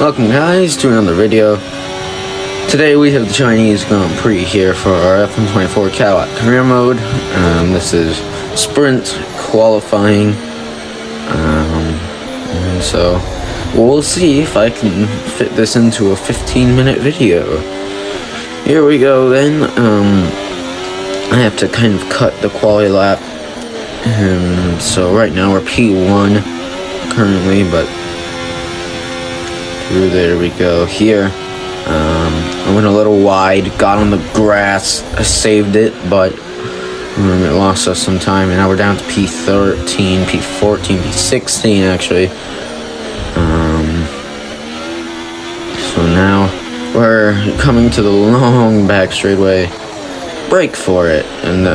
Welcome guys to another video. Today we have the Chinese Grand Prix here for our F124 Cadillac career mode. This is sprint qualifying. And so we'll see if I can fit this into a 15-minute video. Here we go then. I have to kind of cut the quali lap. So right now we're P1 currently, but there we go. Here I went a little wide, got on the grass, I saved it, but it lost us some time, and now we're down to P13, P14, P16 actually. So now we're coming to the long back straightaway. Brake for it, and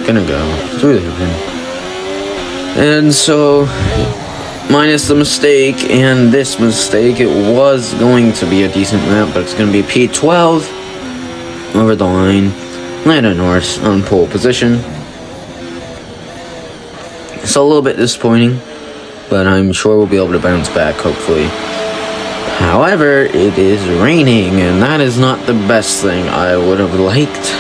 gonna go through there. And so, minus the mistake and this mistake, it was going to be a decent lap, but it's going to be P12 over the line. Lando Norris on pole position. So a little bit disappointing, but I'm sure we'll be able to bounce back, hopefully. However, it is raining, and that is not the best thing I would have liked.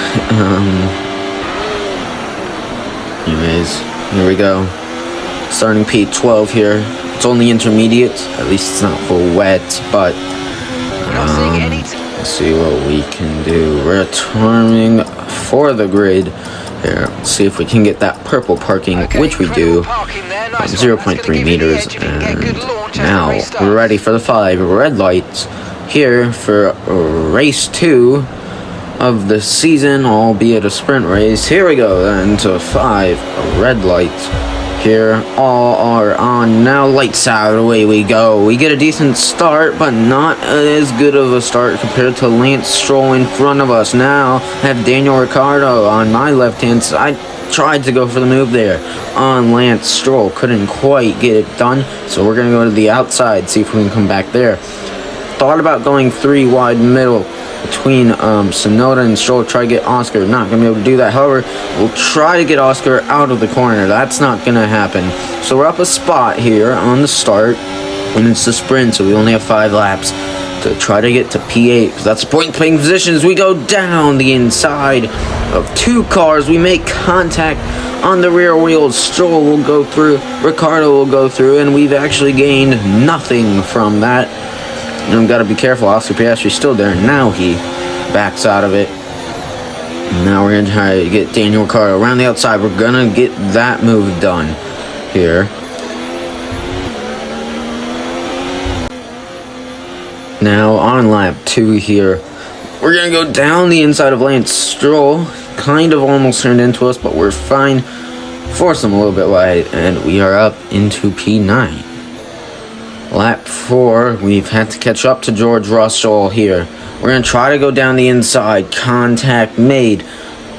Anyways, here we go. Starting P12 here. It's only intermediate, at least it's not full wet, but let's see what we can do. Returning for the grid here. Let's see if we can get that purple parking, which we do. 0.3 meters, and now we're ready for the 5 red lights here for race 2 of the season, albeit a sprint race. Here we go then to 5 red lights. Here, all are on now. Lights out, away we go. We get a decent start, but not as good of a start compared to Lance Stroll in front of us. Now, I have Daniel Ricciardo on my left-hand side. Tried to go for the move there on Lance Stroll. Couldn't quite get it done, so we're going to go to the outside, see if we can come back there. Thought about going 3 wide middle between Sonoda and Stroll, try to get Oscar. Not going to be able to do that. However, we'll try to get Oscar out of the corner. That's not going to happen. So we're up a spot here on the start, and it's the sprint, so we only have 5 laps to try to get to P8, because that's the point playing position. As we go down the inside of 2 cars, we make contact on the rear wheels. Stroll will go through, Ricciardo will go through, and we've actually gained nothing from that. And I've got to be careful. Oscar Piastri's still there. Now he backs out of it. Now we're going to try to get Daniel Ricciardo around the outside. We're going to get that move done here. Now on lap 2 here, we're going to go down the inside of Lance Stroll. Kind of almost turned into us, but we're fine. Force him a little bit wide, and we are up into P9. Lap 4, we've had to catch up to George Russell here. We're going to try to go down the inside. Contact made.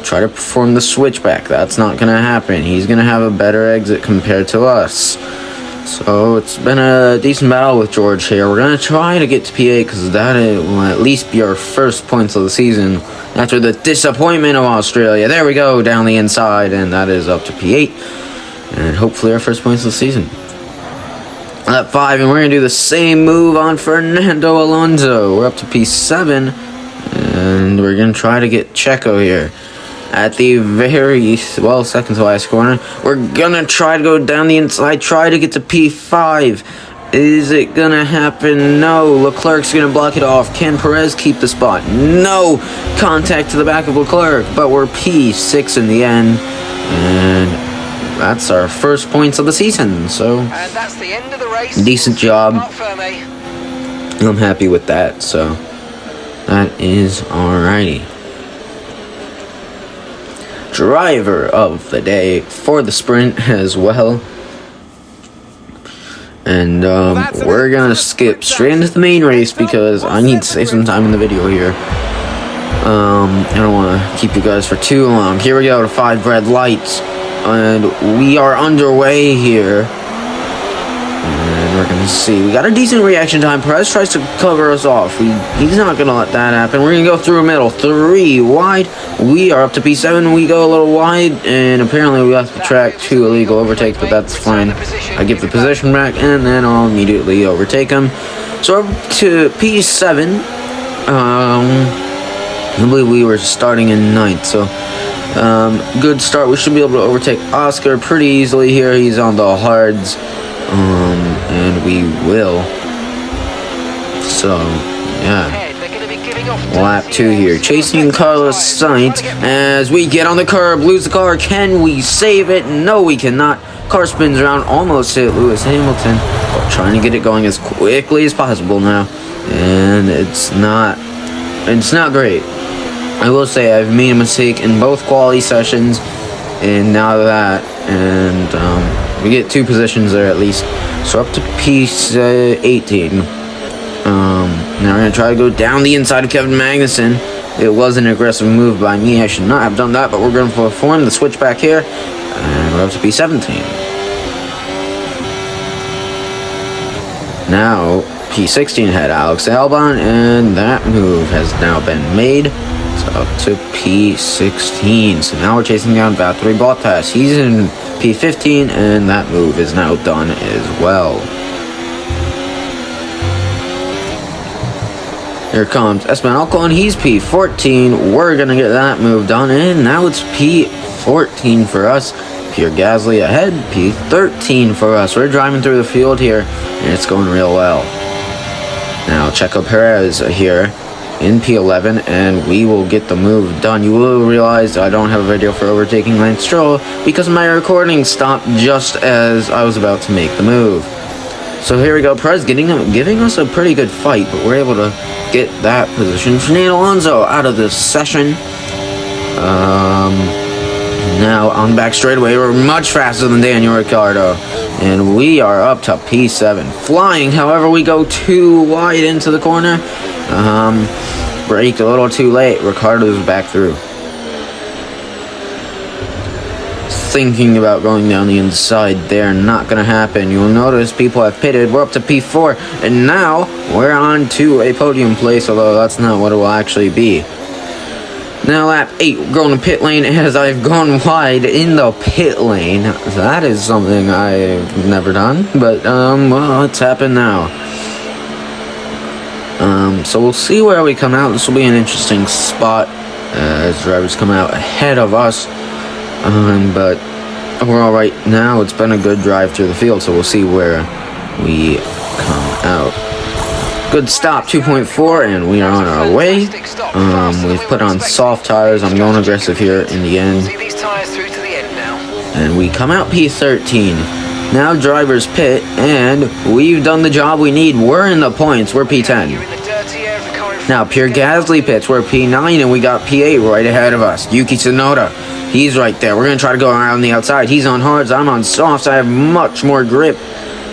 Try to perform the switchback. That's not going to happen. He's going to have a better exit compared to us. So it's been a decent battle with George here. We're going to try to get to P8, because that will at least be our first points of the season after the disappointment of Australia. There we go, down the inside, and that is up to P8. And hopefully our first points of the season. Lap 5, and we're going to do the same move on Fernando Alonso. We're up to P7, and we're going to try to get Checo here at the very, well, second to last corner. We're going to try to go down the inside, try to get to P5. Is it going to happen? No. Leclerc's going to block it off. Can Perez keep the spot? No. Contact to the back of Leclerc, but we're P6 in the end, and that's our first points of the season, so and that's the end of the race. Decent job. I'm happy with that, so that is alrighty. Driver of the day for the sprint as well. And we're gonna skip straight into the main race because I need to save some time in the video here. I don't want to keep you guys for too long. Here we go to 5 red lights. And we are underway here. And we're going Let's see, we got a decent reaction time. Perez tries to cover us off. He's not going to let that happen. We're going to go through middle. 3 wide. We are up to P7. We go a little wide, and apparently we left the track 2 illegal overtakes, but that's fine. I give the position back, and then I'll immediately overtake him. So up to P7. I believe we were starting in 9th, so good start. We should be able to overtake Oscar pretty easily here. He's on the hards. And we will. So, yeah. Lap 2 here. Chasing Carlos Sainz as we get on the curb. Lose the car. Can we save it? No, we cannot. Car spins around. Almost hit Lewis Hamilton. But trying to get it going as quickly as possible now. And it's not great. I will say I've made a mistake in both quality sessions. And now that. And, we get 2 positions there at least. So up to P18. Now we're going to try to go down the inside of Kevin Magnussen. It was an aggressive move by me. I should not have done that, but we're going to perform the switch back here. And we're up to P17. Now, P16 had Alex Albon, and that move has now been made. So up to P16. So now we're chasing down Valtteri Bottas. He's in P15, and that move is now done as well. Here comes Esteban Ocon. He's P14. We're going to get that move done, and now it's P14 for us. Pierre Gasly ahead, P13 for us. We're driving through the field here, and it's going real well. Now Checo Perez here in P11, and we will get the move done. You will realize I don't have a video for overtaking Lance Stroll because my recording stopped just as I was about to make the move. So here we go, Perez giving us a pretty good fight, but we're able to get that position. Fernando Alonso out of this session. Now on the back straightaway, we're much faster than Daniel Ricciardo, and we are up to P7. Flying, however, we go too wide into the corner. Braked a little too late. Ricardo's back through. Thinking about going down the inside there, not gonna happen. You'll notice people have pitted. We're up to P4, and now we're on to a podium place, although that's not what it will actually be. Now lap 8, we're going to pit lane as I've gone wide in the pit lane. That is something I've never done, but well, it's happened now. So we'll see where we come out. This will be an interesting spot as drivers come out ahead of us. But overall right now, it's been a good drive through the field, so we'll see where we come out. Good stop, 2.4, and we are on our way. We've put on soft tires. I'm going aggressive here in the end. And we come out P13. Now drivers pit, and we've done the job we need. We're in the points. We're P10. Now Pierre Gasly pits. We're P9, and we got P8 right ahead of us. Yuki Tsunoda, he's right there. We're going to try to go around the outside. He's on hards. I'm on softs. I have much more grip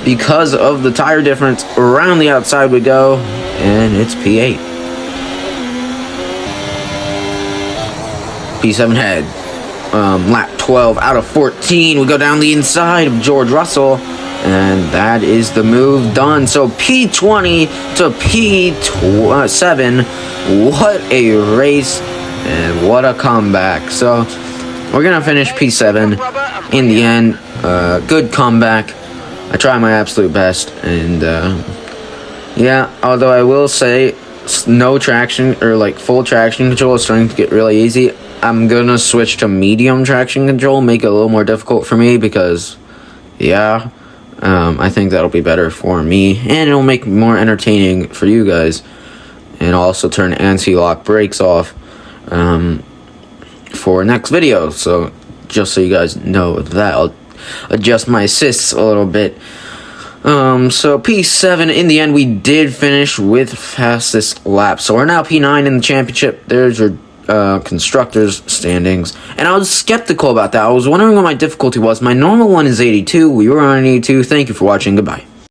because of the tire difference. Around the outside we go, and it's P8. P7 head. Lap 12 out of 14. We go down the inside of George Russell, and that is the move done. So P20 to P7. What a race, and what a comeback. So we're going to finish P7 in the end. Good comeback. I try my absolute best, and yeah, although I will say no traction or like full traction control is starting to get really easy. I'm gonna switch to medium traction control, make it a little more difficult for me because yeah, I think that'll be better for me, and it'll make it more entertaining for you guys. And I'll also turn anti-lock brakes off for next video, so just so you guys know that I'll adjust my assists a little bit. So P7, in the end, we did finish with fastest lap. So we're now P9 in the championship. There's your constructors standings. And I was skeptical about that. I was wondering what my difficulty was. My normal one is 82. We were on 82. Thank you for watching. Goodbye.